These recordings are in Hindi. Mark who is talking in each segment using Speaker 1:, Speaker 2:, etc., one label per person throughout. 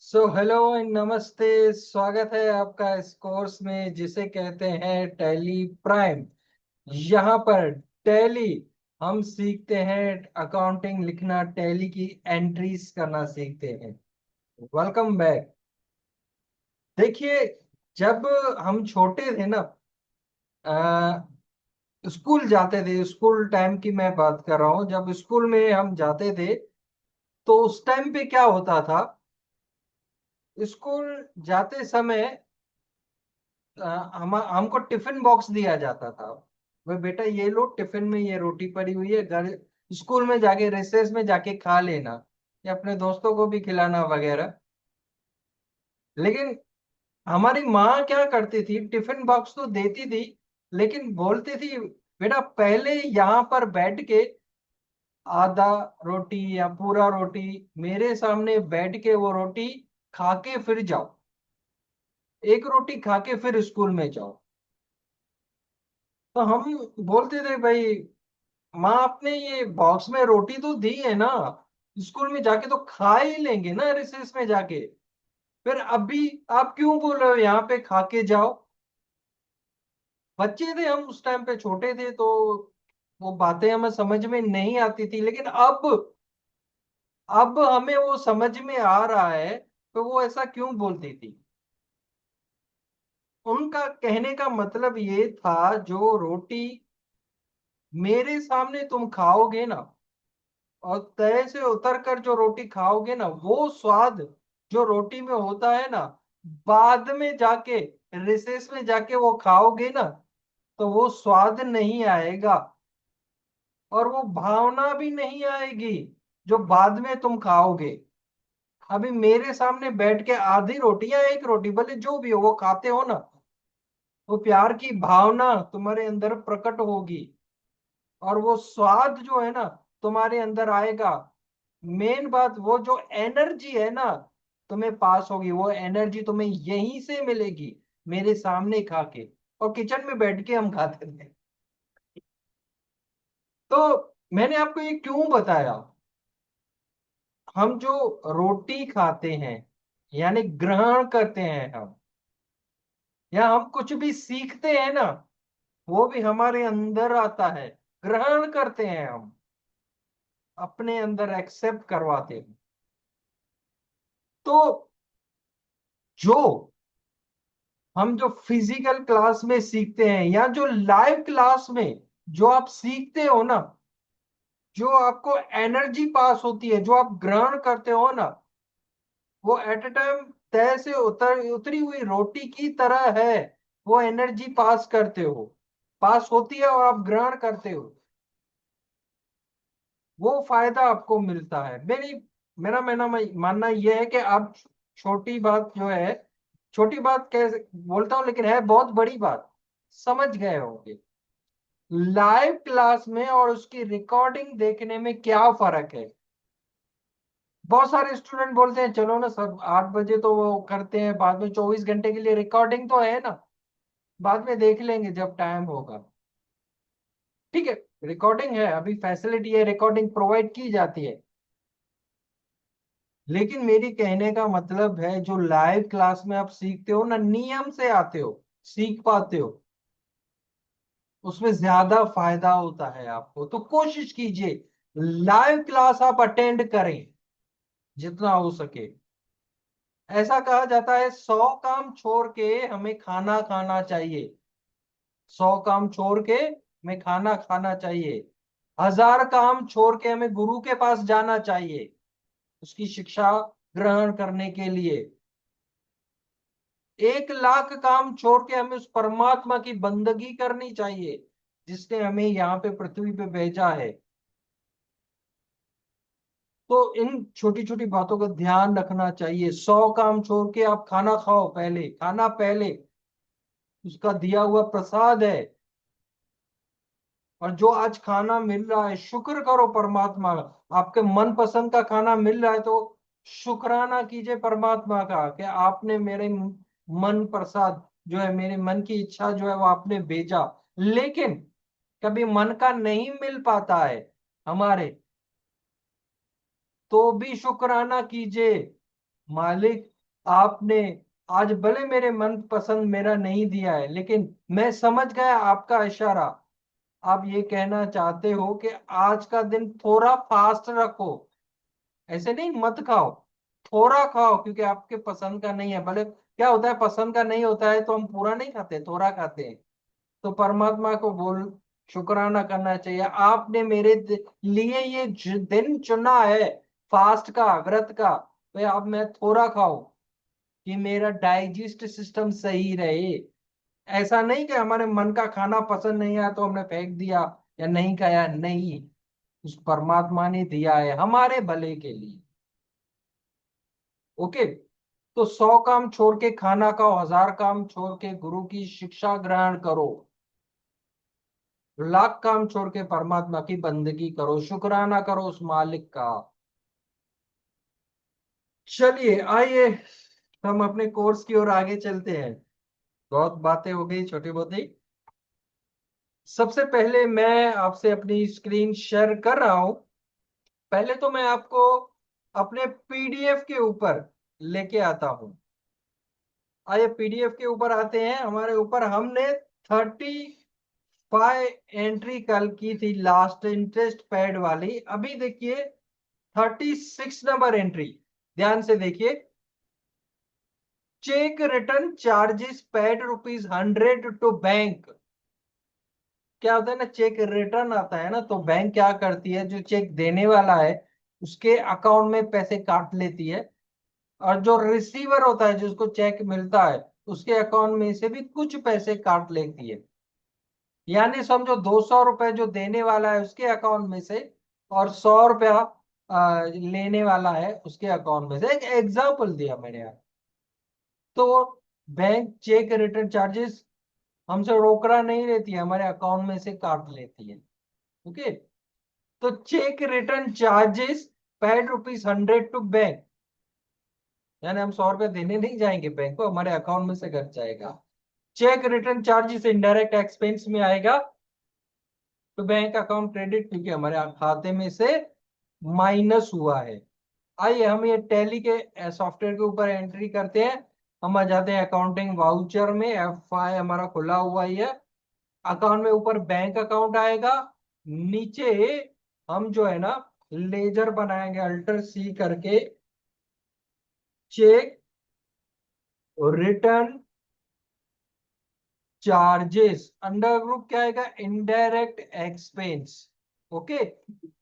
Speaker 1: हेलो एंड नमस्ते। स्वागत है आपका इस कोर्स में जिसे कहते हैं टैली प्राइम। यहाँ पर टैली हम सीखते हैं अकाउंटिंग लिखना, टैली की एंट्रीज करना सीखते हैं। Welcome back. देखिए, जब हम छोटे थे ना, स्कूल जाते थे, स्कूल टाइम की मैं बात कर रहा हूँ, जब स्कूल में हम जाते थे तो उस टाइम पे क्या होता था। स्कूल जाते समय हम हमको टिफिन बॉक्स दिया जाता था। वे बेटा ये लो, टिफिन में ये रोटी पड़ी हुई है, घर स्कूल में जाके रिसेस में जाके खा लेना या अपने दोस्तों को भी खिलाना वगैरह। लेकिन हमारी माँ क्या करती थी, टिफिन बॉक्स तो देती थी लेकिन बोलती थी बेटा पहले यहाँ पर बैठ के आधा रोटी या पूरा रोटी मेरे सामने बैठ के वो रोटी खा के फिर जाओ, एक रोटी खा के फिर स्कूल में जाओ। तो हम बोलते थे भाई माँ आपने ये बॉक्स में रोटी तो दी है ना, स्कूल में जाके तो खा ही लेंगे ना रिसेस में जाके, फिर अभी आप क्यों बोल रहे हो यहाँ पे खा के जाओ। बच्चे थे हम, उस टाइम पे छोटे थे, तो वो बातें हमें समझ में नहीं आती थी, लेकिन अब हमें वो समझ में आ रहा है तो वो ऐसा क्यों बोलती थी। उनका कहने का मतलब ये था जो रोटी मेरे सामने तुम खाओगे ना और तय से उतर कर जो रोटी खाओगे ना, वो स्वाद जो रोटी में होता है ना, बाद में जाके रिसेस में जाके वो खाओगे ना तो वो स्वाद नहीं आएगा और वो भावना भी नहीं आएगी जो बाद में तुम खाओगे। अभी मेरे सामने बैठ के आधी रोटी या एक रोटी भले जो भी हो वो खाते हो ना, वो प्यार की भावना तुम्हारे अंदर प्रकट होगी और वो स्वाद जो है ना तुम्हारे अंदर आएगा। मेन बात वो जो एनर्जी है ना तुम्हें पास होगी, वो एनर्जी तुम्हें यहीं से मिलेगी, मेरे सामने खा के। और किचन में बैठ के हम खाते थे। तो मैंने आपको ये क्यों बताया, हम जो रोटी खाते हैं यानी ग्रहण करते हैं हम, या हम कुछ भी सीखते हैं ना, वो भी हमारे अंदर आता है। ग्रहण करते हैं हम, अपने अंदर एक्सेप्ट करवाते हैं। तो जो हम जो फिजिकल क्लास में सीखते हैं या जो लाइव क्लास में जो आप सीखते हो ना, जो आपको एनर्जी पास होती है, जो आप ग्रहण करते हो ना, वो एट अ टाइम तय से उतरी हुई रोटी की तरह है। वो एनर्जी पास करते हो, पास होती है और आप ग्रहण करते हो, वो फायदा आपको मिलता है। मेरा मेरा मानना यह है कि आप छोटी बात जो है, छोटी बात कैसे बोलता हूं लेकिन है बहुत बड़ी बात, समझ गए होंगे। लाइव क्लास में और उसकी रिकॉर्डिंग देखने में क्या फर्क है। बहुत सारे स्टूडेंट बोलते हैं चलो ना सब 8 बजे तो वो करते हैं, बाद में 24 घंटे के लिए रिकॉर्डिंग तो है ना, बाद में देख लेंगे जब टाइम होगा। ठीक है, रिकॉर्डिंग है, अभी फैसिलिटी है, रिकॉर्डिंग प्रोवाइड की जाती है। लेकिन मेरी कहने का मतलब है जो लाइव क्लास में आप सीखते हो ना, नियम से आते हो, सीख पाते हो, उसमें ज्यादा फायदा होता है आपको। तो कोशिश कीजिए लाइव क्लास आप अटेंड करें जितना हो सके। ऐसा कहा जाता है 100 काम छोड़ के हमें खाना खाना चाहिए, 100 काम छोड़ के हमें खाना खाना चाहिए, 1000 काम छोड़ के हमें गुरु के पास जाना चाहिए उसकी शिक्षा ग्रहण करने के लिए, 1 लाख काम छोड़ के हमें उस परमात्मा की बंदगी करनी चाहिए जिसने हमें यहाँ पे पृथ्वी पे भेजा है। तो इन छोटी छोटी बातों का ध्यान रखना चाहिए। 100 काम छोड़ के आप खाना खाओ, पहले खाना, पहले उसका दिया हुआ प्रसाद है। और जो आज खाना मिल रहा है शुक्र करो परमात्मा का। आपके मन पसंद का खाना मिल रहा है तो शुक्राना कीजिए परमात्मा का कि आपने मेरे मन प्रसाद जो है, मेरे मन की इच्छा जो है वो आपने भेजा। लेकिन कभी मन का नहीं मिल पाता है हमारे, तो भी शुक्राना कीजिए, मालिक आपने आज भले मेरे मन पसंद मेरा नहीं दिया है, लेकिन मैं समझ गया आपका इशारा। आप ये कहना चाहते हो कि आज का दिन थोड़ा फास्ट रखो, ऐसे नहीं मत खाओ, थोड़ा खाओ, क्योंकि आपके पसंद का नहीं है। भले क्या होता है, पसंद का नहीं होता है तो हम पूरा नहीं खाते, थोड़ा खाते हैं। तो परमात्मा को बोल शुक्राना करना चाहिए, आपने मेरे लिए ये दिन चुना है फास्ट का, व्रत का। भाई अब मैं थोड़ा खाऊं कि मेरा डाइजेस्ट सिस्टम सही रहे। ऐसा नहीं कि हमारे मन का खाना पसंद नहीं आया तो हमने फेंक दिया या नहीं खाया, नहीं। उस परमात्मा ने दिया है हमारे भले के लिए। ओके। तो 100 काम छोड़ के खाना खाओ, 1000 काम छोड़ के गुरु की शिक्षा ग्रहण करो, लाख काम छोड़ के परमात्मा की बंदगी करो, शुक्राना करो उस मालिक का। चलिए आइए हम अपने कोर्स की ओर आगे चलते हैं। बहुत बातें हो गई छोटी मोटी। सबसे पहले मैं आपसे अपनी स्क्रीन शेयर कर रहा हूं। पहले तो मैं आपको अपने पीडीएफ के ऊपर लेके आता हूं। आइए पीडीएफ के ऊपर आते हैं। हमारे ऊपर हमने 35 एंट्री कल की थी, लास्ट इंटरेस्ट पेड वाली। अभी देखिए 36 नंबर एंट्री, ध्यान से देखिए। Cheque return charges paid ₹100 to bank. क्या होता है ना, चेक रिटर्न आता है ना, तो बैंक क्या करती है, जो चेक देने वाला है उसके अकाउंट में पैसे काट लेती है, और जो रिसीवर होता है जिसको चेक मिलता है उसके अकाउंट में से भी कुछ पैसे काट लेती है। यानी समझो 200 रुपए जो देने वाला है उसके अकाउंट में से, और 100 रुपया लेने वाला है उसके अकाउंट में से। एक एग्जाम्पल दिया मैंने यहाँ। तो बैंक चेक रिटर्न चार्जेस हमसे रोकड़ा नहीं लेती है, हमारे अकाउंट में से काट लेती है। ओके। तो cheque return charges paid ₹100 to bank, यानी हम 100 रुपये देने नहीं जाएंगे बैंक को, हमारे अकाउंट में से कट जाएगा। Check return charges indirect expense में आएगा, तो बैंक अकाउंट क्रेडिट, क्योंकि हमारे खाते में से माइनस हुआ है। आइए हम ये टैली के सॉफ्टवेयर के ऊपर एंट्री करते हैं। हम आ जाते हैं अकाउंटिंग वाउचर में, F5 हमारा खुला हुआ ही है। अकाउंट में ऊपर बैंक अकाउंट आएगा, नीचे हम जो है ना लेजर बनाएंगे अल्टर सी करके, check return charges. Under group क्या आएगा, indirect expense. Okay.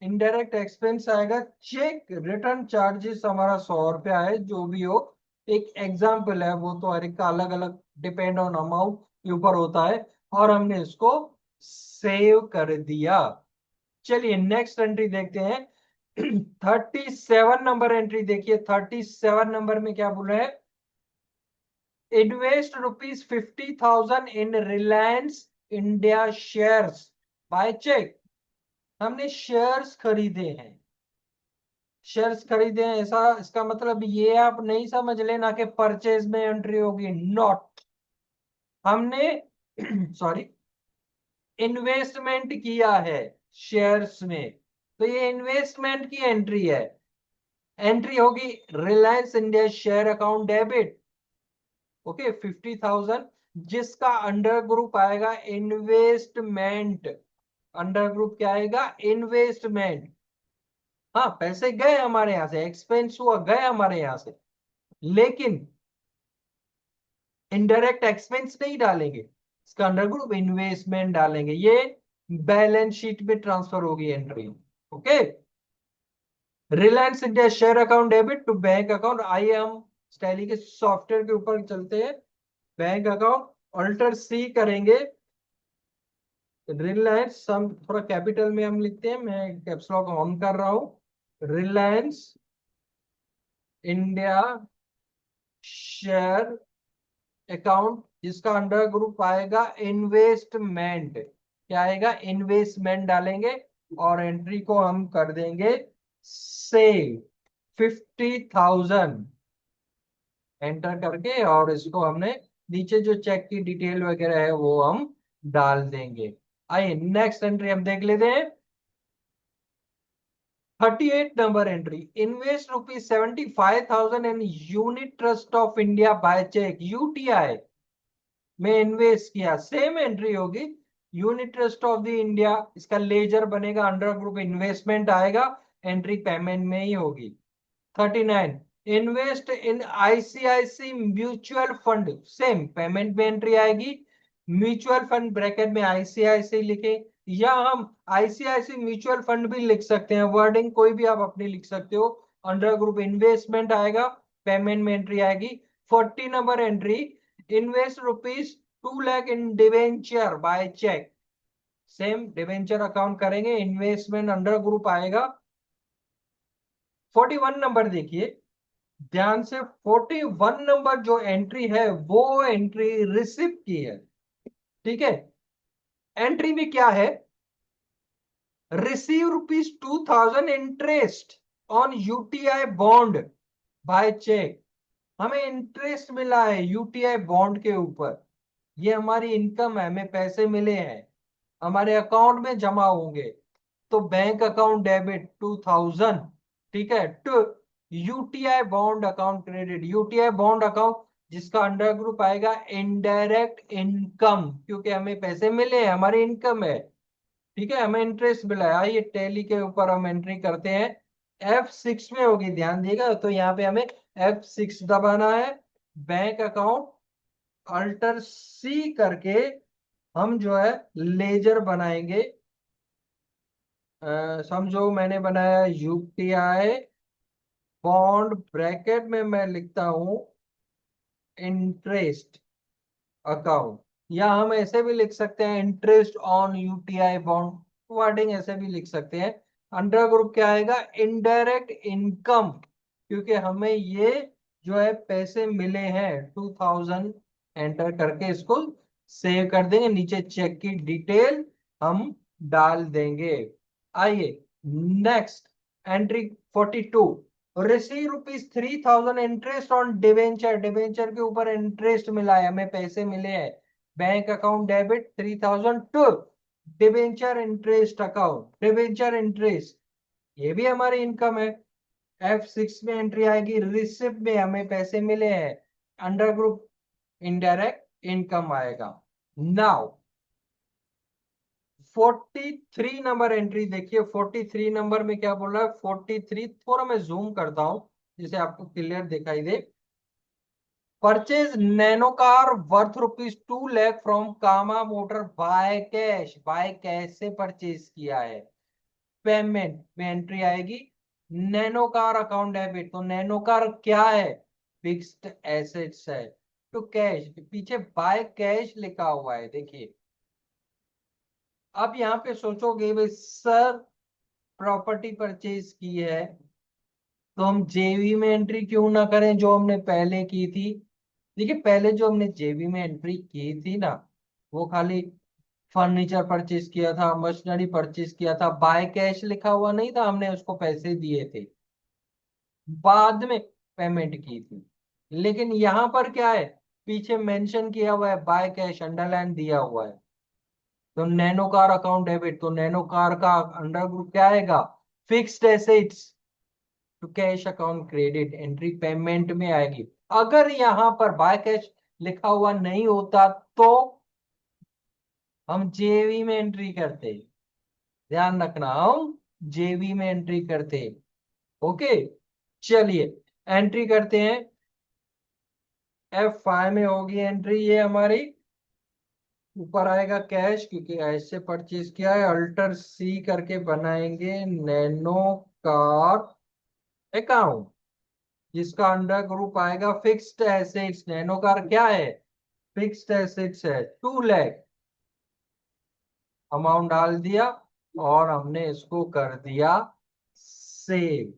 Speaker 1: Indirect expense आएगा, चेक रिटर्न चार्जेस हमारा 100 रुपया है, जो भी हो। एक एग्जाम्पल है, वो तो हर एक का अलग अलग डिपेंड ऑन अमाउंट के ऊपर होता है। और हमने इसको सेव कर दिया। चलिए नेक्स्ट एंट्री देखते हैं। 37 नंबर एंट्री देखिए। 37 नंबर में क्या बोल रहे हैं, invest ₹50,000 in Reliance India shares by cheque. हमने शेयर्स खरीदे हैं, शेयर्स खरीदे हैं, ऐसा इसका मतलब ये आप नहीं समझ लेना कि परचेज में एंट्री होगी, नॉट। हमने सॉरी इन्वेस्टमेंट किया है शेयर्स में, तो ये इन्वेस्टमेंट की एंट्री है। एंट्री होगी Reliance India share account debit. Okay 50,000, जिसका अंडर ग्रुप आएगा इन्वेस्टमेंट। अंडर ग्रुप क्या आएगा, इन्वेस्टमेंट। हाँ पैसे गए हमारे यहां से, एक्सपेंस हुआ, गए हमारे यहां से, लेकिन इनडायरेक्ट एक्सपेंस नहीं डालेंगे, इसका अंडर ग्रुप इन्वेस्टमेंट डालेंगे। ये बैलेंस शीट में ट्रांसफर होगी entry. Okay. Reliance India share account debit to bank account. आइए हम स्टैली के सॉफ्टवेयर के ऊपर चलते हैं। बैंक अकाउंट अल्टर सी करेंगे, रिलायंस, हम थोड़ा कैपिटल में हम लिखते हैं, मैं कैप्स लॉक ऑन कर रहा हूं। रिलायंस इंडिया शेयर अकाउंट, जिसका अंडर ग्रुप आएगा इन्वेस्टमेंट। क्या आएगा, इन्वेस्टमेंट डालेंगे, और एंट्री को हम कर देंगे सेव 50,000 एंटर करके, और इसको हमने नीचे जो चेक की डिटेल वगैरह है वो हम डाल देंगे। आइए नेक्स्ट एंट्री हम देख लेते हैं। 38 number entry, invest ₹75,000 in Unit Trust of India by cheque, UTI में इन्वेस्ट किया। सेम एंट्री होगी, Unit Trust of the India, इसका लेजर बनेगा, अंडर ग्रुप इन्वेस्टमेंट आएगा, एंट्री पेमेंट में ही होगी। 39, invest in ICICI mutual fund, same payment में एंट्री आएगी। म्यूचुअल फंड ब्रैकेट में आईसीआईसी लिखे, या हम आईसीआईसी म्यूचुअल फंड भी लिख सकते हैं, वर्डिंग कोई भी आप अपनी लिख सकते हो। अंडर ग्रुप इन्वेस्टमेंट आएगा, पेमेंट में एंट्री आएगी। 40 number entry, invest ₹2 lakh in debenture by cheque, same debenture account करेंगे, इन्वेस्टमेंट अंडर ग्रुप आएगा। 41 नंबर देखिए ध्यान से, 41 नंबर जो एंट्री है वो एंट्री रिसिप्ट की है। ठीक है, एंट्री में क्या है, receive ₹2,000 interest on UTI bond by cheque, हमें इंटरेस्ट मिला है यूटीआई बॉन्ड के ऊपर, ये हमारी इनकम है, हमें पैसे मिले हैं, हमारे अकाउंट में जमा होंगे। तो बैंक अकाउंट डेबिट 2000, ठीक है, to UTI bond account credit, UTI bond account जिसका अंडर ग्रुप आएगा इनडायरेक्ट इनकम, क्योंकि हमें पैसे मिले हैं, हमारी इनकम है। ठीक है, हमें इंटरेस्ट मिला है। आइए टैली के ऊपर हम एंट्री करते हैं, F6 में होगी, ध्यान दिएगा, तो यहाँ पे हमें F6 दबाना है। बैंक अकाउंट अल्टर सी करके हम जो है लेजर बनाएंगे। समझो मैंने बनाया यूटीआई बॉन्ड, ब्रैकेट में मैं लिखता हूं इंटरेस्ट अकाउंट, या हम ऐसे भी लिख सकते हैं interest on UTI bond, wording ऐसे भी लिख सकते हैं। अंडर ग्रुप क्या आएगा, इनडायरेक्ट इनकम, क्योंकि हमें ये जो है पैसे मिले हैं 2000, एंटर करके इसको सेव कर देंगे, नीचे चेक की डिटेल हम डाल देंगे। आइए next entry 42, receive ₹3,000 interest on debenture, debenture के ऊपर इंटरेस्ट मिला है, हमें पैसे मिले हैं। Bank account debit 3000 to debenture interest account, debenture interest, ये भी हमारी इनकम है। F6 में एंट्री आएगी, रिसिप्ट में हमें पैसे मिले हैं, अंडर ग्रुप इनडायरेक्ट इनकम आएगा। नाउ 43 नंबर एंट्री देखिए, 43 नंबर में क्या बोल रहा है, 43 थोड़ा मैं जूम करता हूं जिसे आपको क्लियर दिखाई दे। Purchase nano car worth ₹2 lakh from Kama motor by cash, by cash से परचेज किया है, पेमेंट में एंट्री आएगी। नैनो कार अकाउंट डेबिट, तो नैनो कार क्या है, फिक्स्ड एसेट्स है, तो कैश, पीछे बाय कैश लिखा हुआ है देखिए। अब यहाँ पे सोचोगे भाई सर प्रॉपर्टी परचेज की है तो हम जेवी में एंट्री क्यों ना करें जो हमने पहले की थी। देखिए पहले जो हमने जेवी में एंट्री की थी ना, वो खाली फर्नीचर परचेज किया था, मशीनरी परचेज किया था, बाय कैश लिखा हुआ नहीं था, हमने उसको पैसे दिए थे, बाद में पेमेंट की थी। लेकिन यहाँ पर क्या है, पीछे मेंशन किया हुआ है बाय कैश, अंडरलाइन दिया हुआ है। तो नैनो कार अकाउंट डेबिट, तो नैनो कार का अंडर ग्रुप क्या आएगा, फिक्स्ड एसेट्स, तो cash account credit, entry payment में आएगी। अगर यहां पर बाय कैश लिखा हुआ नहीं होता तो हम जेवी में एंट्री करते, ध्यान रखना, हम जेवी में एंट्री करते। ओके, चलिए एंट्री करते हैं। F5 में होगी एंट्री ये हमारी, ऊपर आएगा कैश क्योंकि ऐसे परचेज किया है, अल्टर सी करके बनाएंगे नैनो कार अकाउंट, जिसका अंडर ग्रुप आएगा फिक्स्ड एसेट्स, नैनो कार क्या है, फिक्स्ड एसेट्स है, 2 लाख अमाउंट डाल दिया और हमने इसको कर दिया सेव,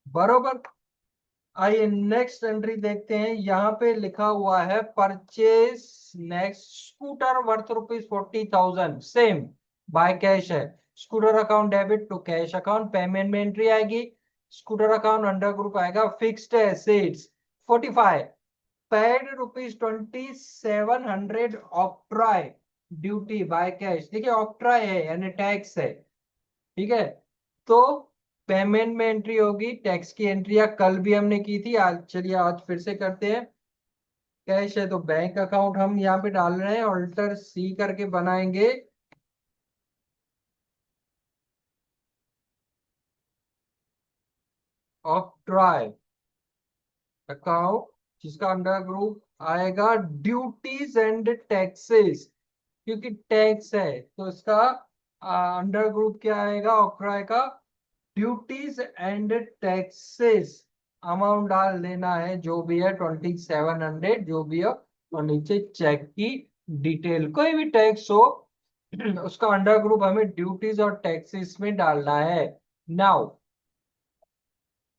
Speaker 1: बरोबर। आइए नेक्स्ट एंट्री देखते हैं, यहाँ पे लिखा हुआ है purchase next scooter worth ₹40,000, same by cash है, scooter account debit to cash account, payment में एंट्री आएगी, स्कूटर अकाउंट अंडर ग्रुप आएगा fixed assets. 45, paid ₹2700 octroi duty by cash, देखिए ऑक्ट्राय है यानी टैक्स है, ठीक है। तो पेमेंट में एंट्री होगी, टैक्स की एंट्री या कल भी हमने की थी, आज चलिए आज फिर से करते हैं। कैश है तो बैंक अकाउंट हम यहाँ पे डाल रहे हैं, ऑल्टर सी करके बनाएंगे। ऑक्ट्राय अकाउंट, जिसका अंडर ग्रुप आएगा ड्यूटीज एंड टैक्सेस, क्योंकि टैक्स है तो इसका अंडर ग्रुप क्या आएगा ऑक्ट्राय का, ड्यूटीज एंड टैक्सेस। अमाउंट डाल देना है जो भी है 2700 जो भी है, और नीचे चेक की डिटेल, कोई भी टैक्स हो उसका अंडर ग्रुप हमें ड्यूटीज और टैक्सेस में डालना है। Now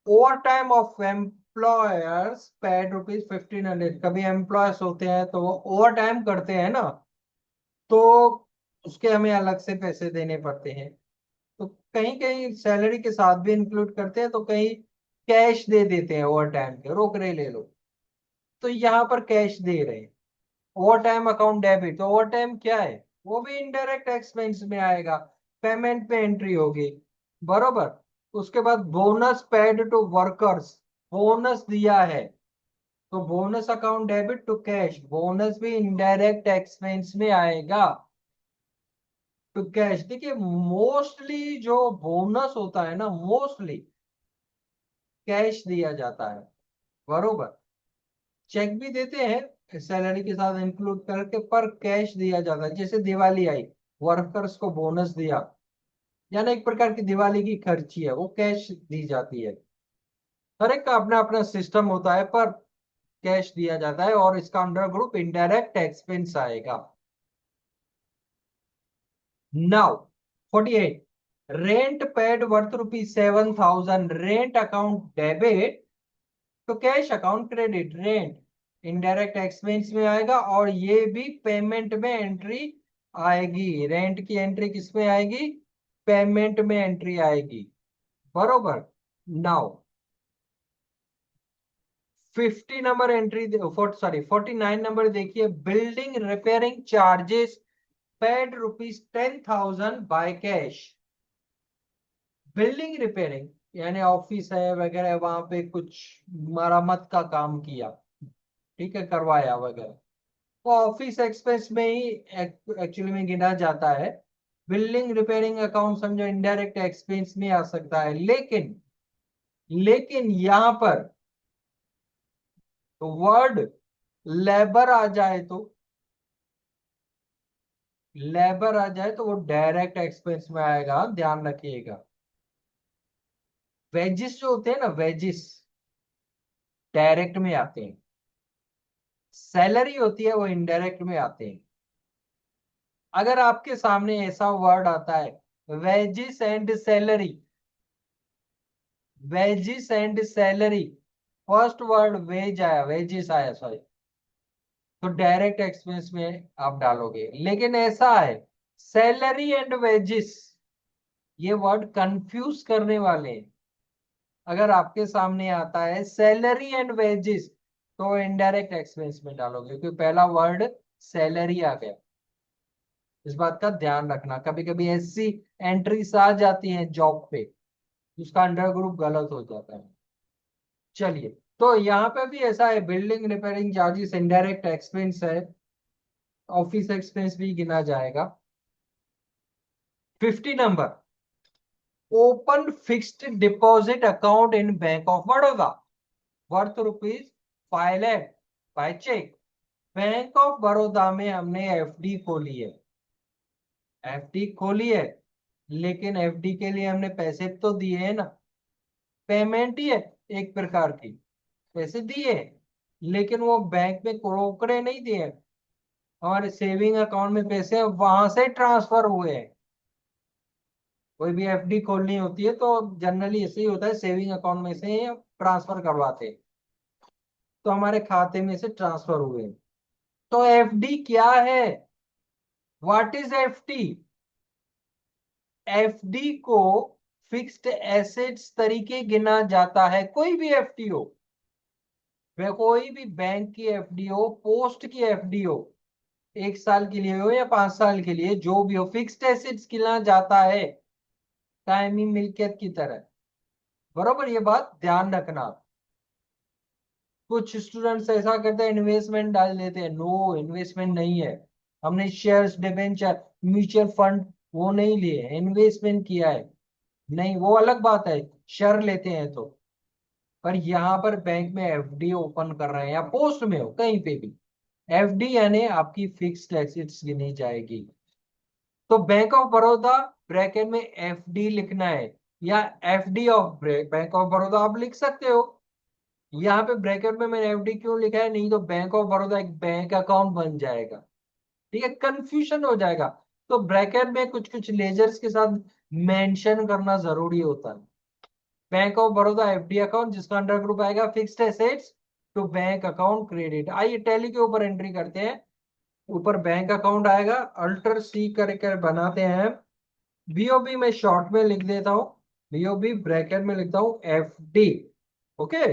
Speaker 1: over time of employers paid ₹1500, कभी एम्प्लॉयर्स होते हैं तो वो ओवर टाइम करते हैं ना, तो उसके हमें अलग से पैसे देने पड़ते हैं। तो कहीं कहीं सैलरी के साथ भी इंक्लूड करते हैं, तो कहीं कैश दे देते हैं ओवर टाइम के, रोक रहे ले लो, तो यहाँ पर कैश दे रहे हैं। ओवर टाइम अकाउंट डेबिट, तो ओवर टाइम क्या है, वो भी इनडायरेक्ट एक्सपेंस में आएगा, पेमेंट में एंट्री होगी, बरोबर। उसके बाद bonus paid to workers, bonus दिया है तो bonus account debit to cash, bonus भी इनडायरेक्ट एक्सपेंस में आएगा टू कैश। देखिए मोस्टली जो बोनस होता है ना, मोस्टली कैश दिया जाता है, बरोबर। चेक भी देते हैं सैलरी के साथ इंक्लूड करके, पर कैश दिया जाता है। जैसे दिवाली आई, वर्कर्स को बोनस दिया, यानी एक प्रकार की दिवाली की खर्ची है, वो कैश दी जाती है। हर एक का अपना अपना सिस्टम होता है, पर कैश दिया जाता है, और इसका अंडर ग्रुप इनडायरेक्ट एक्सपेंस आएगा। Now 48, rent paid worth ₹7,000, rent account debit to cash account credit. Rent indirect expense में आएगा, और ये भी पेमेंट में एंट्री आएगी। रेंट की एंट्री किस में आएगी, पेमेंट में एंट्री आएगी, बरोबर। Now 50 number entry, sorry 49 number देखिए, building repairing charges paid ₹10,000 by cash. Building repairing यानी ऑफिस है वगैरह, वहां पे कुछ मरम्मत का काम किया, ठीक है, करवाया वगैरह, वो ऑफिस एक्सपेंस में ही एक्चुअली में गिना जाता है। बिल्डिंग रिपेयरिंग अकाउंट समझो इनडायरेक्ट एक्सपेंस में आ सकता है, लेकिन यहां पर वर्ड लेबर आ जाए तो, वो डायरेक्ट एक्सपेंस में आएगा, ध्यान रखिएगा। वेजिस जो होते हैं ना, वेजिस डायरेक्ट में आते हैं, सैलरी होती है वो इनडायरेक्ट में आते हैं। अगर आपके सामने ऐसा वर्ड आता है wages and salary, wages and salary, first word wage आया, वेजिस आया सॉरी, तो डायरेक्ट एक्सपेंस में आप डालोगे। लेकिन ऐसा है सैलरी एंड वेजिस, ये वर्ड कंफ्यूज करने वाले हैं। अगर आपके सामने आता है सैलरी एंड वेजिस, तो इनडायरेक्ट एक्सपेंस में डालोगे, क्योंकि पहला वर्ड सैलरी आ गया। इस बात का ध्यान रखना, कभी कभी ऐसी एंट्रीज आ जाती हैं जॉब पे, उसका अंडर ग्रुप गलत हो जाता है। चलिए, तो यहाँ पे भी ऐसा है, building repairing charges indirect expense है, ऑफिस एक्सपेंस भी गिना जाएगा। 50 number, open fixed deposit account in Bank of Baroda worth ₹5 lakh by cheque. Bank of Baroda में हमने एफडी खोली है, एफडी खोली है, लेकिन एफडी के लिए हमने पैसे तो दिए हैं ना, पेमेंट ही है एक प्रकार की, पैसे दिए, लेकिन वो बैंक में रोकड़े नहीं दिए, हमारे सेविंग अकाउंट में पैसे वहां से ट्रांसफर हुए हैं। कोई भी एफडी खोलनी होती है तो जनरली ऐसे ही होता है, सेविंग अकाउंट में से ट्रांसफर करवाते हैं, तो हमारे खाते में से ट्रांसफर हुए। तो एफडी क्या है, व्हाट इज एफडी? एफडी को फिक्स्ड एसेट्स तरीके गिना जाता है, कोई भी एफडी हो, वह कोई भी बैंक की एफडी हो, पोस्ट की एफडी हो, 1 साल के लिए हो या 5 साल के लिए, जो भी हो, फिक्स्ड एसेट्स गिना जाता है, कायमी मिल्कियत की तरह। बरोबर, ये बात ध्यान रखना। कुछ स्टूडेंट्स ऐसा करते हैं, इन्वेस्टमेंट डाल देते हैं। नो, इन्वेस्टमेंट नहीं है। हमने शेयर्स, डिबेंचर, म्यूचुअल फंड वो नहीं लिए, इन्वेस्टमेंट किया है। नहीं, वो अलग बात है, शेयर लेते हैं तो। पर यहाँ पर बैंक में एफडी ओपन कर रहे हैं या पोस्ट में हो कहीं पे भी, एफडी यानी आपकी फिक्स्ड एसेट्स गिनी जाएगी। तो बैंक ऑफ बड़ौदा ब्रैकेट में एफडी लिखना है, या FD of bank of Baroda आप लिख सकते हो। यहाँ पे ब्रैकेट में मैंने एफडी क्यों लिखा है, नहीं तो बैंक ऑफ बड़ौदा एक बैंक अकाउंट बन जाएगा, ठीक है, कंफ्यूजन हो जाएगा। तो ब्रैकेट में कुछ कुछ लेजर्स के साथ मेंशन करना जरूरी होता है। Bank of Baroda FD account, जिसका अंडर ग्रुप आएगा fixed assets to bank account credit. आइए टैली के ऊपर एंट्री करते हैं। ऊपर बैंक अकाउंट आएगा, अल्टर सी करके बनाते हैं। बीओबी में शॉर्ट में लिख देता हूं, बीओबी ब्रैकेट में लिखता हूं एफडी। ओके,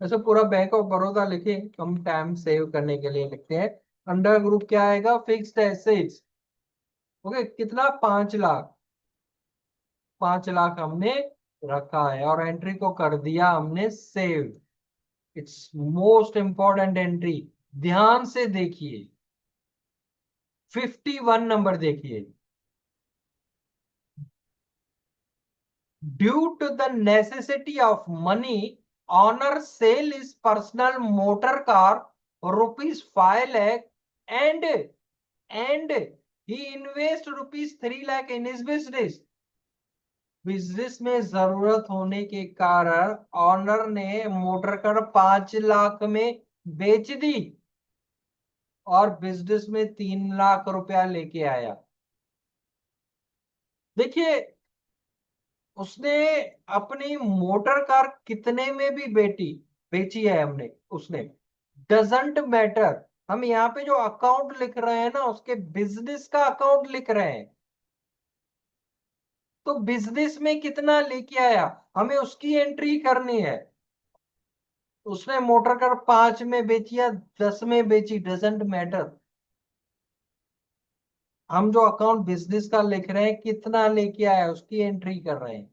Speaker 1: ऐसे पूरा बैंक ऑफ बड़ौदा लिखे, हम टाइम सेव करने के लिए लिखते हैं। अंडर ग्रुप क्या आएगा, फिक्स्ड एसेट्स। ओके, कितना, 5 लाख। 5 लाख हमने रखा है और एंट्री को कर दिया हमने save. It's most important entry, ध्यान से देखिए। 51 नंबर देखिए। Due to the necessity of money, owner sell is personal motor car ₹5 lakh, and he invest ₹3 lakh in his business. Business में जरूरत होने के कारण ऑनर ने मोटर कार 5 लाख में बेच दी और बिजनेस में 3 लाख रुपया लेके आया। देखिए, उसने अपनी मोटर कार कितने में भी बेची है हमने, उसने, डजेंट मैटर। हम यहाँ पे जो अकाउंट लिख रहे हैं ना, उसके बिजनेस का अकाउंट लिख रहे हैं। तो बिजनेस में कितना लेके आया, हमें उसकी एंट्री करनी है। उसने मोटर कार 5 में बेची या 10 में बेची, डजेंट मैटर। हम जो अकाउंट बिजनेस का लिख रहे हैं, कितना लेके आया उसकी एंट्री कर रहे हैं।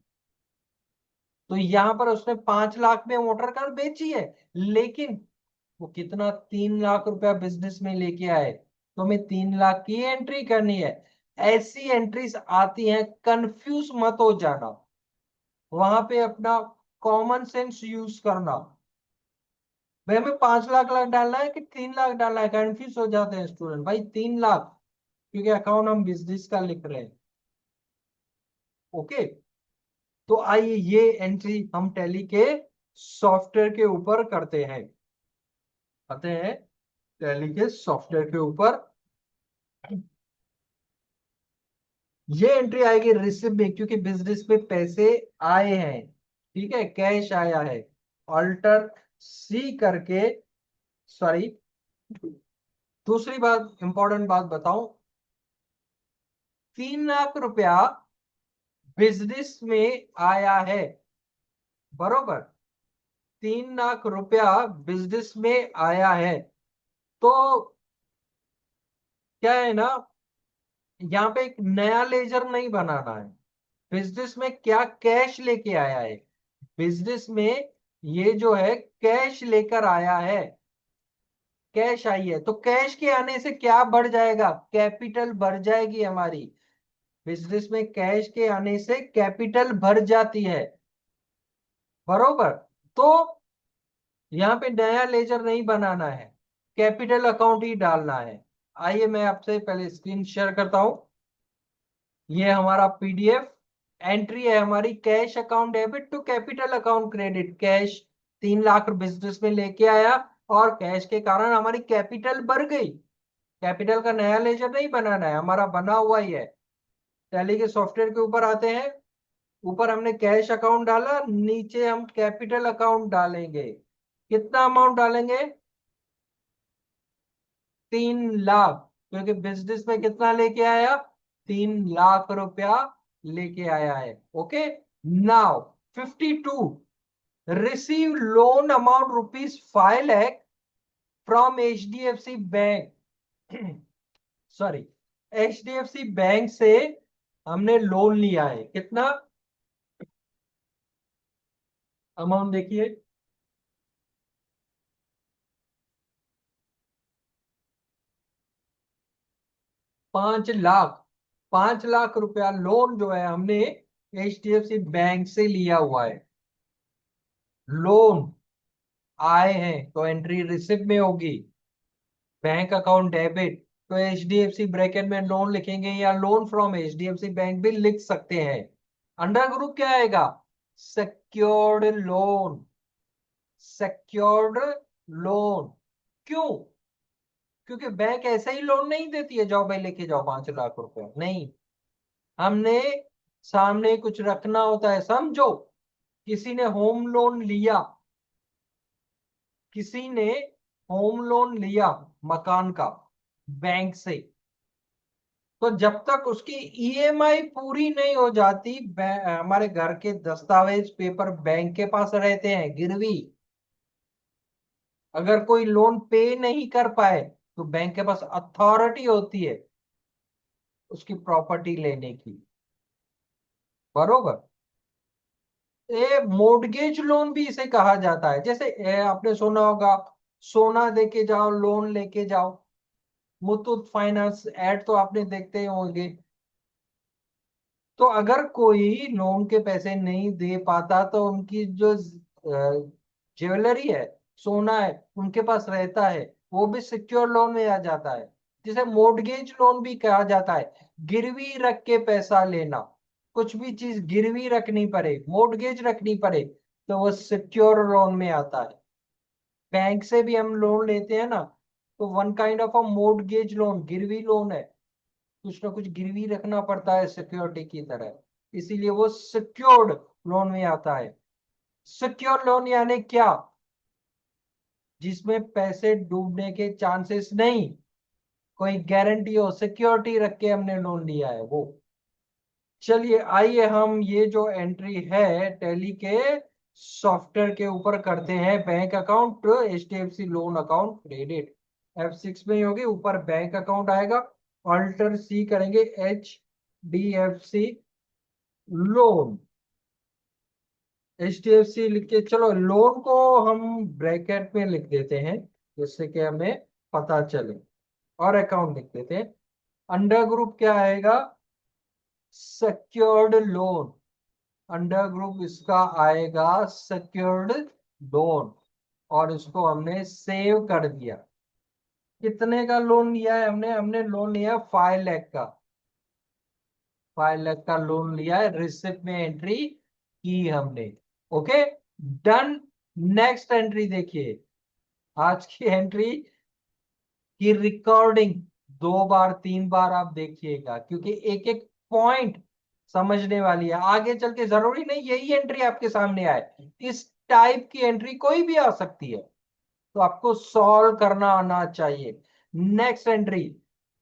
Speaker 1: तो यहां पर उसने 5 लाख में मोटर कार बेची है, लेकिन वो कितना, 3 लाख रुपया बिजनेस में लेके आए, तो हमें 3 लाख की एंट्री करनी है। ऐसी एंट्रीज आती हैं, कंफ्यूज मत हो जाना, वहां पे अपना कॉमन सेंस यूज करना। भाई हमें 5 लाख लाख डालना है कि 3 लाख डालना है, कंफ्यूज हो जाते हैं स्टूडेंट। भाई 3 लाख, क्योंकि अकाउंट हम बिजनेस का लिख रहे हैं। ओके, तो आइए ये एंट्री हम टैली के सॉफ्टवेयर के ऊपर करते हैं, आते हैं टैली के सॉफ्टवेयर के ऊपर। ये एंट्री आएगी रिसिप्ट में, क्योंकि बिजनेस में पैसे आए हैं, ठीक है, कैश आया है। अल्टर सी करके, सॉरी, दूसरी बात, इंपॉर्टेंट बात बताऊं, 3 लाख रुपया बिजनेस में आया है, बरोबर। 3 लाख रुपया बिजनेस में आया है। तो क्या है ना, यहाँ पे एक नया लेजर नहीं बनाना है। बिजनेस में क्या कैश लेके आया है, बिजनेस में ये जो है कैश लेकर आया है, कैश आई है। तो कैश के आने से क्या बढ़ जाएगा, कैपिटल बढ़ जाएगी हमारी। बिजनेस में कैश के आने से कैपिटल बढ़ जाती है, बरोबर। तो यहाँ पे नया लेजर नहीं बनाना है, कैपिटल अकाउंट ही डालना है। आइए मैं आपसे पहले स्क्रीन शेयर करता हूं। ये हमारा पीडीएफ एंट्री है हमारी, cash account debit to capital account credit. Cash 3 lakh business में लेके आया और कैश के कारण हमारी कैपिटल बढ़ गई। कैपिटल का नया लेजर नहीं बनाना है, हमारा बना हुआ ही है। टैली के सॉफ्टवेयर के ऊपर आते हैं। ऊपर हमने कैश अकाउंट डाला, नीचे हम कैपिटल अकाउंट डालेंगे। कितना अमाउंट डालेंगे, 3 लाख, क्योंकि बिजनेस में कितना लेके आया, 3 लाख रुपया लेके आया है। Okay, now 52, receive loan amount ₹5 lakh from HDFC bank. Sorry, HDFC bank से हमने लोन लिया है, कितना, अमाउंट देखिए, 5 लाख। 5 लाख रुपया लोन जो है हमने HDFC बैंक से लिया हुआ है। लोन आए हैं तो एंट्री रिसिप्ट में होगी। बैंक अकाउंट डेबिट, तो HDFC ब्रैकेट में लोन लिखेंगे, या लोन फ्रॉम HDFC बैंक भी लिख सकते हैं। अंडर ग्रुप क्या आएगा? Secured loan. Secured loan. क्यों? क्योंकि बैंक ऐसे ही लोन नहीं देती है, जाओ भाई लेके जाओ 5 लाख रुपए, नहीं। हमने सामने कुछ रखना होता है, समझो। किसी ने होम लोन लिया, किसी ने होम लोन लिया मकान का बैंक से, तो जब तक उसकी EMI पूरी नहीं हो जाती, हमारे घर के दस्तावेज पेपर बैंक के पास रहते हैं गिरवी। अगर कोई लोन पे नहीं कर पाए तो बैंक के पास अथॉरिटी होती है उसकी प्रॉपर्टी लेने की। बरोबर। ये मोर्टगेज लोन भी इसे कहा जाता है। जैसे आपने सुना होगा, सोना देके जाओ, लोन लेके जाओ। मुथूट फाइनेंस ऐड तो आपने देखते ही होंगे। तो अगर कोई लोन के पैसे नहीं दे पाता तो उनकी जो ज्वेलरी है, सोना है, उनके पास रहता है, वो भी सिक्योर लोन में आ जाता है, जिसे मोर्टगेज लोन भी कहा जाता है। गिरवी रख के पैसा लेना, कुछ भी चीज गिरवी रखनी पड़े, मोर्टगेज रखनी पड़े, तो वो सिक्योर लोन में आता है। बैंक से भी हम लोन लेते हैं ना, तो one kind of a mortgage loan, गिरवी लोन है। कुछ ना कुछ गिरवी रखना पड़ता है सिक्योरिटी की तरह, इसीलिए वो सिक्योर्ड लोन में आता है। सिक्योर लोन यानी क्या? जिसमें पैसे डूबने के चांसेस नहीं, कोई गारंटी हो, सिक्योरिटी रख के हमने लोन लिया है वो। चलिए आइए हम ये जो एंट्री है टैली के सॉफ्टवेयर के ऊपर करते हैं। Bank account HDFC loan account credit, F6 में ही होगी, ऊपर बैंक अकाउंट आएगा। ऑल्टर C करेंगे, HDFC लोन। HDFC लिख के, चलो लोन को हम ब्रैकेट में लिख देते हैं जिससे कि हमें पता चले, और अकाउंट लिख देते हैं। अंडर ग्रुप क्या आएगा? Secured loan. अंडर ग्रुप इसका आएगा सेक्योर्ड लोन, और इसको हमने सेव कर दिया। कितने का लोन लिया है हमने? हमने लोन लिया 5 लाख का। 5 लाख का लोन लिया है, रिसिप्ट में एंट्री की हमने। Okay, done. नेक्स्ट एंट्री देखिए। आज की एंट्री की रिकॉर्डिंग 2 बार 3 बार आप देखिएगा, क्योंकि एक एक पॉइंट समझने वाली है। आगे चल के जरूरी नहीं यही एंट्री आपके सामने आए, इस टाइप की एंट्री कोई भी आ सकती है, तो आपको सॉल्व करना आना चाहिए। Next entry,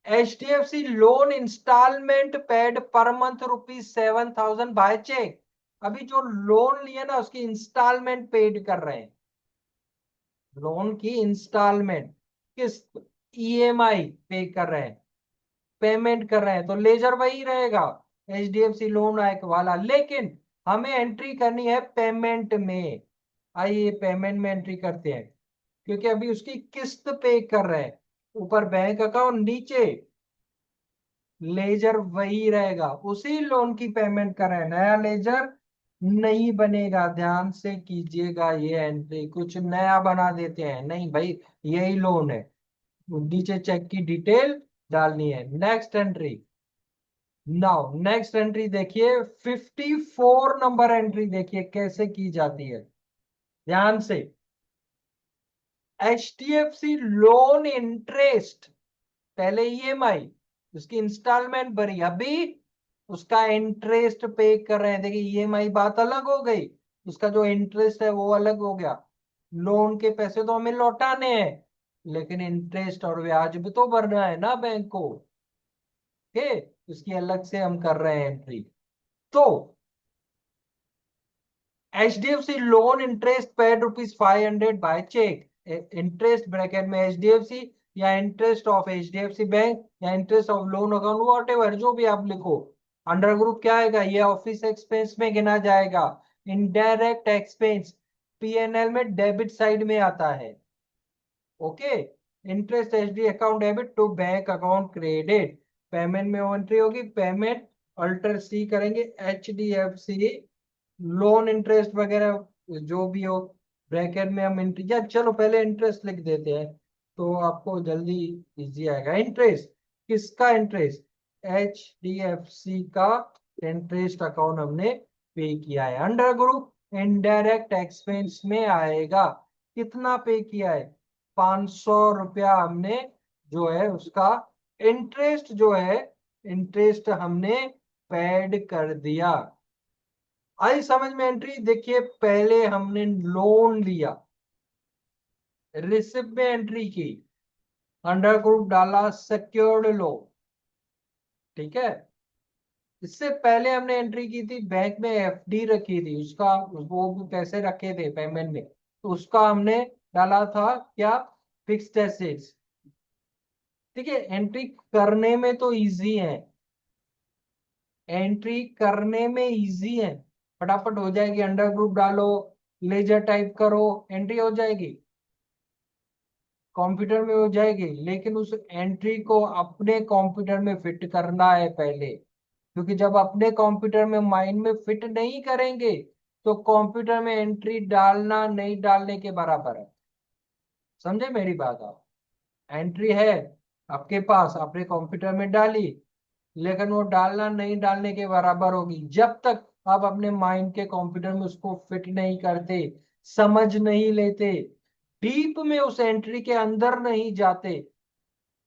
Speaker 1: HDFC loan instalment paid per month ₹7,000 by cheque. अभी जो लोन लिया ना उसकी इंस्टॉलमेंट पेड कर रहे हैं, लोन की इंस्टॉलमेंट, किस्त, EMI पे कर रहे हैं, पेमेंट कर रहे हैं, तो लेजर वही रहेगा, HDFC लोन एक वाला, लेकिन हमें एंट्री करनी है पेमेंट में। आइए पेमेंट में एंट्री करते हैं, क्योंकि अभी उसकी किस्त पे कर रहे हैं। ऊपर बैंक अकाउंट, नीचे लेजर वही रहेगा, उसी लोन की पेमेंट कर रहे हैं, नया लेजर नहीं बनेगा। ध्यान से कीजिएगा, ये एंट्री कुछ नया बना देते हैं नहीं भाई, यही लोन है। नीचे चेक की डिटेल डालनी है। Next entry. Now next entry देखिए, 54 नंबर एंट्री देखिए कैसे की जाती है, ध्यान से। HDFC लोन इंटरेस्ट, पहले EMI, उसकी इंस्टॉलमेंट भरी, अभी उसका इंटरेस्ट पे कर रहे हैं। देखिए EMI बात अलग हो गई, उसका जो इंटरेस्ट है वो अलग हो गया। लोन के पैसे तो हमें लौटाने हैं, लेकिन इंटरेस्ट और ब्याज भी तो भरना है ना बैंक को। ओके, उसकी अलग से हम कर रहे हैं एंट्री। तो HDFC loan interest paid ₹500 by cheque. Interest bracket में HDFC, या इंटरेस्ट ऑफ HDFC बैंक, या interest of loan account, whatever जो भी आप लिखो। अंडर ग्रुप क्या आएगा? ये ऑफिस एक्सपेंस में गिना जाएगा, इनडायरेक्ट एक्सपेंस। पीएनएल में डेबिट साइड में आता है। ओके, interest HD account debit to bank account credit, payment में वो एंट्री होगी, पेमेंट अल्टर सी करेंगे H D F C loan interest वगैरह जो भी हो, ब्रैकेट में हम एंट्री, या चलो पहले इंटरेस्ट लिख देते हैं तो आपको जल्दी इजी आएगा। इंटरेस्ट किसका? Interest H D F C का इंटरेस्ट अकाउंट हमने पे किया है, अंडर ग्रुप इनडायरेक्ट एक्सपेंस में आएगा। कितना पे किया है? 500 रुपया हमने जो है उसका इंटरेस्ट जो है, इंटरेस्ट हमने पेड कर दिया। आई समझ में एंट्री? देखिए पहले हमने लोन लिया, रिसिप्ट में एंट्री की, अंडर ग्रुप डाला सिक्योर्ड लोन, ठीक है। इससे पहले हमने एंट्री की थी बैंक में एफडी रखी थी, उसका वो भी पैसे रखे थे पेमेंट में, तो उसका हमने डाला था क्या? Fixed assets. ठीक है, एंट्री करने में तो इजी है, एंट्री करने में इजी है, फटाफट हो जाएगी। अंडर ग्रुप डालो, लेजर टाइप करो, एंट्री हो जाएगी, कंप्यूटर में हो जाएगी। लेकिन उस एंट्री को अपने कंप्यूटर में फिट करना है पहले, क्योंकि जब अपने कंप्यूटर में माइंड में फिट नहीं करेंगे तो कंप्यूटर में एंट्री डालना नहीं डालने के बराबर है। समझे मेरी बात? आप एंट्री है आपके पास, आपने कंप्यूटर में डाली, लेकिन वो डालना नहीं डालने के बराबर होगी जब तक आप अपने माइंड के कंप्यूटर में उसको फिट नहीं करते, समझ नहीं लेते, डीप में उस एंट्री के अंदर नहीं जाते,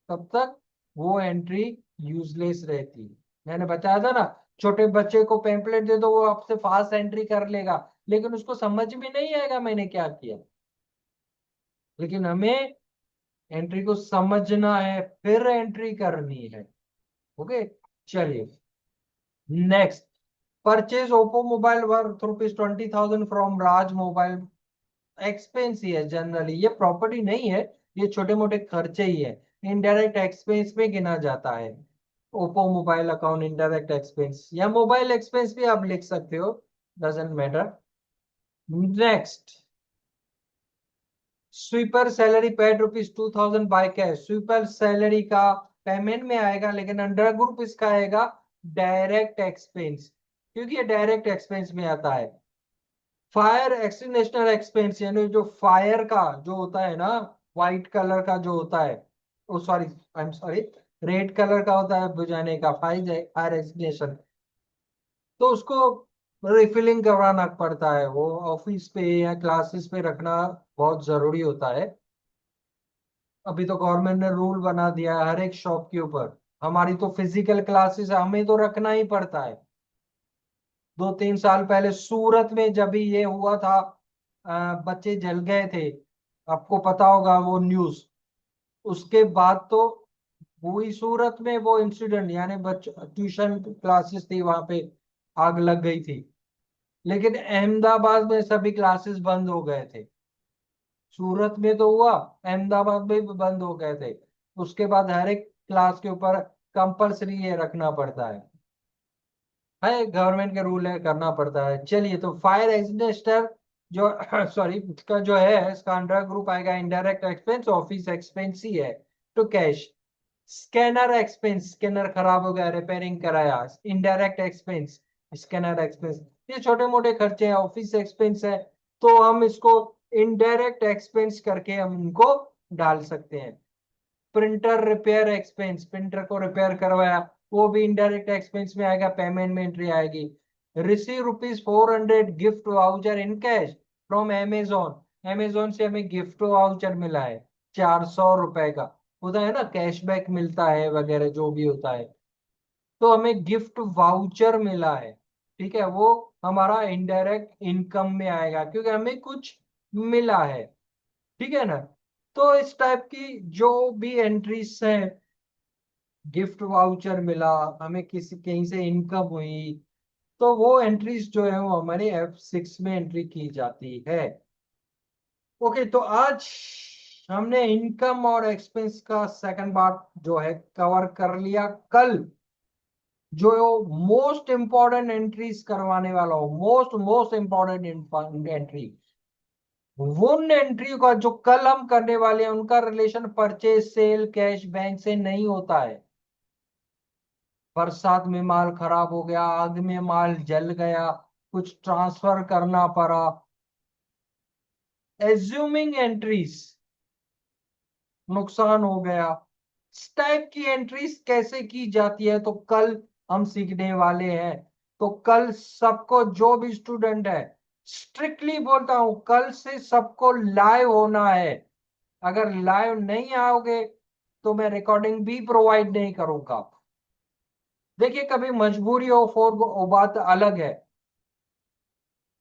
Speaker 1: तब तक वो एंट्री यूजलेस रहती है। मैंने बताया था ना, छोटे बच्चे को पेम्पलेट दे दो वो आपसे फास्ट एंट्री कर लेगा, लेकिन उसको समझ में नहीं आएगा मैंने क्या किया। लेकिन हमें एंट्री को समझना है, फिर एंट्री करनी है। ओके, चलिए next. Purchase Oppo mobile worth ₹20,000 from Raj mobile, expense ही है जनरली, ये प्रॉपर्टी नहीं है, ये छोटे मोटे खर्चे ही है, इनडायरेक्ट एक्सपेंस में गिना जाता है। Oppo mobile account indirect expense या मोबाइल एक्सपेंस भी आप लिख सकते हो, doesn't matter. Next, sweeper salary paid ₹2,000 by cash, sweeper salary का पेमेंट में आएगा, लेकिन अंडर ग्रुप इसका आएगा डायरेक्ट एक्सपेंस, क्योंकि ये डायरेक्ट एक्सपेंस में आता है। फायर एक्सटिंग्विशर एक्सपेंस, यानी जो फायर का जो होता है ना, व्हाइट कलर का जो होता है, oh sorry, I am sorry, red colour का होता है बुझाने का, फायर फायर एक्सटिंग्विशर, तो उसको रिफिलिंग करवाना पड़ता है, वो ऑफिस पे या क्लासेस पे रखना बहुत जरूरी होता है। अभी तो गवर्नमेंट ने रूल बना दिया है हर एक शॉप के ऊपर, हमारी तो फिजिकल क्लासेस हमें तो रखना ही पड़ता है। 2-3 साल पहले सूरत में जब भी ये हुआ था, बच्चे जल गए थे, आपको पता होगा वो न्यूज, उसके बाद तो हुई सूरत में वो इंसिडेंट, यानी बच्चों ट्यूशन क्लासेस थी वहां पे आग लग गई थी, लेकिन अहमदाबाद में सभी क्लासेस बंद हो गए थे। सूरत में तो हुआ, अहमदाबाद में भी बंद हो गए थे। उसके बाद हर एक क्लास के ऊपर कंपलसरी ये रखना पड़ता है गवर्नमेंट के रूल है, करना पड़ता है। चलिए, तो फायर एक्सटिंग्विशर जो सॉरी इसका जो है, इसका अंडर ग्रुप आएगा इनडायरेक्ट एक्सपेंस, ऑफिस एक्सपेंस ही है to cash. Scanner expense, scanner खराब हो गया रिपेयरिंग कराया, इनडायरेक्ट एक्सपेंस, स्कैनर एक्सपेंस, ये छोटे मोटे खर्चे हैं, ऑफिस एक्सपेंस है, तो हम इसको इनडायरेक्ट एक्सपेंस करके हम इनको डाल सकते हैं। प्रिंटर रिपेयर एक्सपेंस, प्रिंटर को रिपेयर करवाया, वो भी इनडायरेक्ट एक्सपेंस में आएगा, पेमेंट में एंट्री आएगी। Receive ₹400 gift voucher in cash from Amazon, Amazon से हमें गिफ्ट वाउचर मिला है ₹400 का, होता है ना कैशबैक मिलता है वगैरह जो भी होता है, तो हमें गिफ्ट वाउचर मिला है। ठीक है, वो हमारा इनडायरेक्ट इनकम में आएगा क्योंकि हमें कुछ मिला है। ठीक है ना? तो इस टाइप की जो भी एंट्रीज हैं, गिफ्ट वाउचर मिला, हमें किसी कहीं से इनकम हुई, तो वो एंट्रीज जो है वो हमारे F6 में एंट्री की जाती है। ओके, तो आज हमने इनकम और एक्सपेंस का सेकंड पार्ट जो है कवर कर लिया। कल जो मोस्ट इंपॉर्टेंट एंट्रीज करवाने वाला हो, मोस्ट मोस्ट इंपॉर्टेंट एंट्री, उन एंट्री का जो कल हम करने वाले हैं उनका relation purchase sale cash bank से नहीं होता है। बरसात में माल खराब हो गया, आग में माल जल गया, कुछ ट्रांसफर करना पड़ा, एज्यूमिंग एंट्रीज, नुकसान हो गया। इस टाइप की एंट्रीज कैसे की जाती है तो कल हम सीखने वाले हैं। तो कल सबको, जो भी स्टूडेंट है, स्ट्रिक्टली बोलता हूं, कल से सबको लाइव होना है। अगर लाइव नहीं आओगे तो मैं रिकॉर्डिंग भी प्रोवाइड नहीं करूंगा। देखिए, कभी मजबूरी हो फोर वो बात अलग है,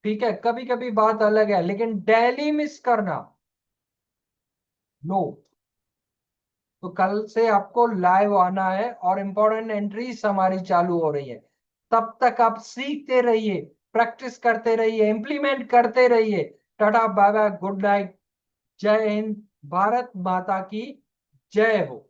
Speaker 1: ठीक है, कभी कभी बात अलग है, लेकिन डेली मिस करना, नो। तो कल से आपको लाइव आना है और इंपॉर्टेंट एंट्रीज हमारी चालू हो रही है। तब तक आप सीखते रहिए, प्रैक्टिस करते रहिए, इंप्लीमेंट करते रहिए। Tata bye bye, good night, जय हिंद, भारत माता की जय हो।